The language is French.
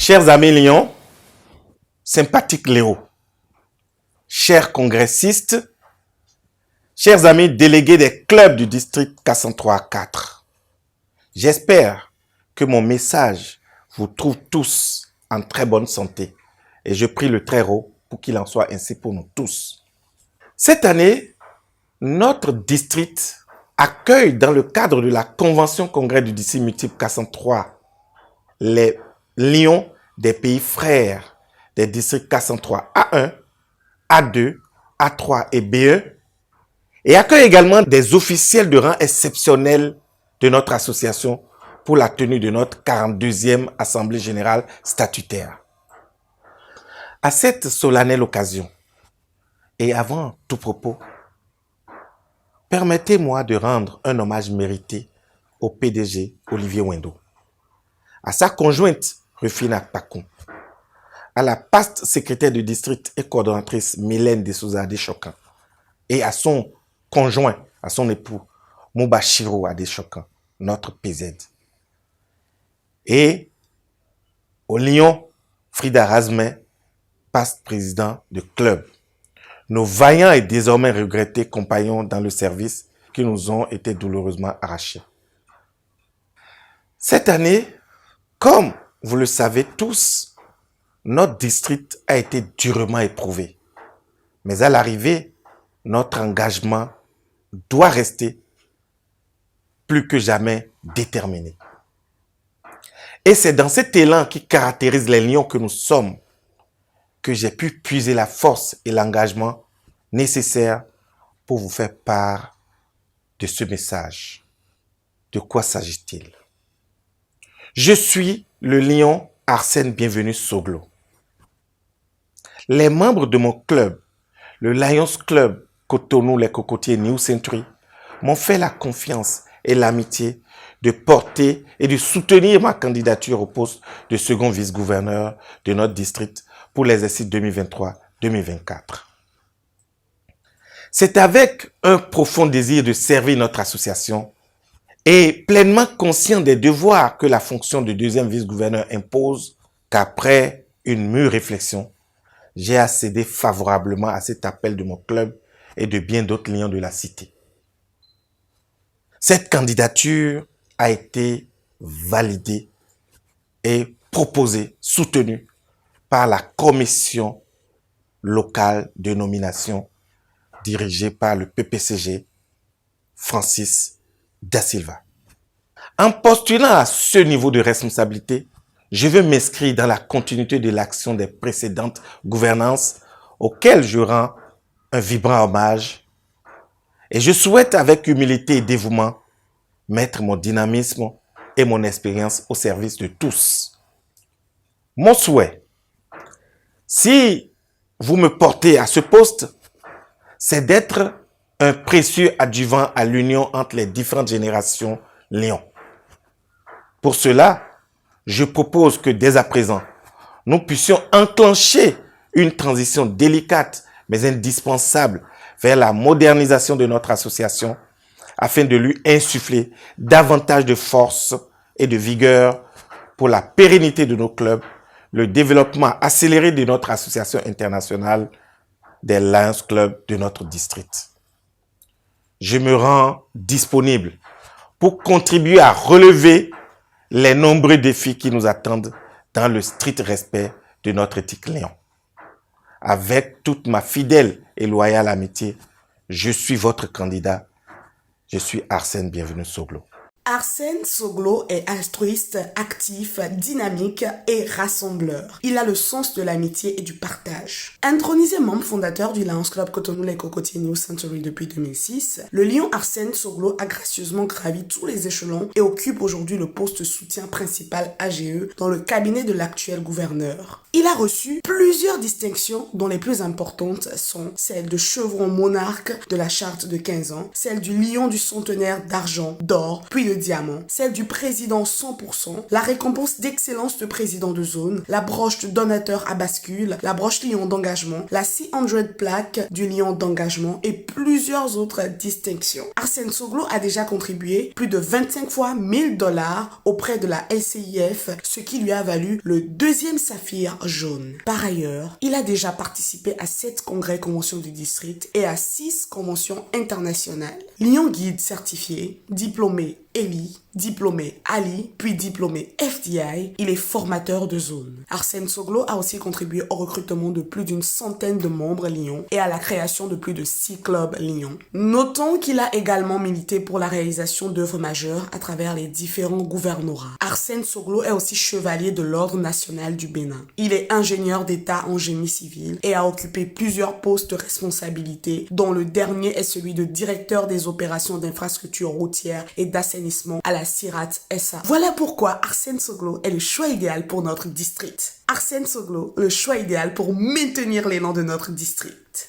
Chers amis Lyon, sympathiques Léo, chers congressistes, chers amis délégués des clubs du district K103-4, j'espère que mon message vous trouve tous en très bonne santé et je prie le Très-Haut pour qu'il en soit ainsi pour nous tous. Cette année, notre district accueille dans le cadre de la convention congrès du district multiple K103 les lions des pays frères des districts K103 A1, A2, A3 et BE et accueille également des officiels de rang exceptionnel de notre association pour la tenue de notre 42e Assemblée générale statutaire. À cette solennelle occasion, et avant tout propos, permettez-moi de rendre un hommage mérité au PDG Olivier Wendo, à sa conjointe Rufina Pakoum, à la past secrétaire du district et coordonnatrice Mylène de Souza Adeshokan et à son conjoint, à son époux Moubachiro Adeshokan, notre PZ. Et au lion Frida Razmet, past président de club, nos vaillants et désormais regrettés compagnons dans le service qui nous ont été douloureusement arrachés. Cette année, comme vous le savez tous, notre district a été durement éprouvé. Mais à l'arrivée, notre engagement doit rester plus que jamais déterminé. Et c'est dans cet élan qui caractérise les lions que nous sommes que j'ai pu puiser la force et l'engagement nécessaires pour vous faire part de ce message. De quoi s'agit-il? Je suis le lion Arsène Bienvenu Soglo. Les membres de mon club, le Lions Club Cotonou les Cocotiers New Century, m'ont fait la confiance et l'amitié de porter et de soutenir ma candidature au poste de second vice-gouverneur de notre district pour l'exercice 2023-2024. C'est avec un profond désir de servir notre association et pleinement conscient des devoirs que la fonction de deuxième vice-gouverneur impose qu'après une mûre réflexion, j'ai accédé favorablement à cet appel de mon club et de bien d'autres lions de la cité. Cette candidature a été validée et proposée, soutenue par la commission locale de nomination dirigée par le PPCG Francis Da Silva. En postulant à ce niveau de responsabilité, je veux m'inscrire dans la continuité de l'action des précédentes gouvernances auxquelles je rends un vibrant hommage et je souhaite avec humilité et dévouement mettre mon dynamisme et mon expérience au service de tous. Mon souhait, si vous me portez à ce poste, c'est d'être un précieux adjuvant à l'union entre les différentes générations Lions. Pour cela, je propose que dès à présent, nous puissions enclencher une transition délicate mais indispensable vers la modernisation de notre association afin de lui insuffler davantage de force et de vigueur pour la pérennité de nos clubs, le développement accéléré de notre association internationale des Lions Club de notre district. Je me rends disponible pour contribuer à relever les nombreux défis qui nous attendent dans le strict respect de notre éthique Lion. Avec toute ma fidèle et loyale amitié, je suis votre candidat. Je suis Arsène Bienvenu Soglo. Arsène Soglo est altruiste, actif, dynamique et rassembleur. Il a le sens de l'amitié et du partage. Intronisé membre fondateur du Lions Club Cotonou les Cocotiers New Century depuis 2006, le lion Arsène Soglo a gracieusement gravi tous les échelons et occupe aujourd'hui le poste de soutien principal AGE dans le cabinet de l'actuel gouverneur. Il a reçu plusieurs distinctions dont les plus importantes sont celle de chevron monarque de la charte de 15 ans, celle du lion du centenaire d'argent, d'or, puis de diamant, celle du président 100%, la récompense d'excellence de président de zone, la broche de donateur à bascule, la broche lion d'engagement, la 600 plaque du lion d'engagement et plusieurs autres distinctions. Arsène Soglo a déjà contribué plus de 25 fois $1000 auprès de la LCIF, ce qui lui a valu le 2e saphir jaune. Par ailleurs, il a déjà participé à 7 congrès conventions du district et à 6 conventions internationales. Lion guide certifié, diplômé ELI, diplômé Ali, puis diplômé FDI, il est formateur de zone. Arsène Soglo a aussi contribué au recrutement de plus d'une centaine de membres Lion et à la création de plus de 6 clubs Lion. Notons qu'il a également milité pour la réalisation d'œuvres majeures à travers les différents gouvernorats. Arsène Soglo est aussi chevalier de l'Ordre national du Bénin. Il est ingénieur d'État en génie civil et a occupé plusieurs postes de responsabilité, dont le dernier est celui de directeur des opérations d'infrastructure routière et d'assainissement à la CIRAT SA. Voilà pourquoi Arsène Soglo est le choix idéal pour notre district. Arsène Soglo, le choix idéal pour maintenir l'élan de notre district.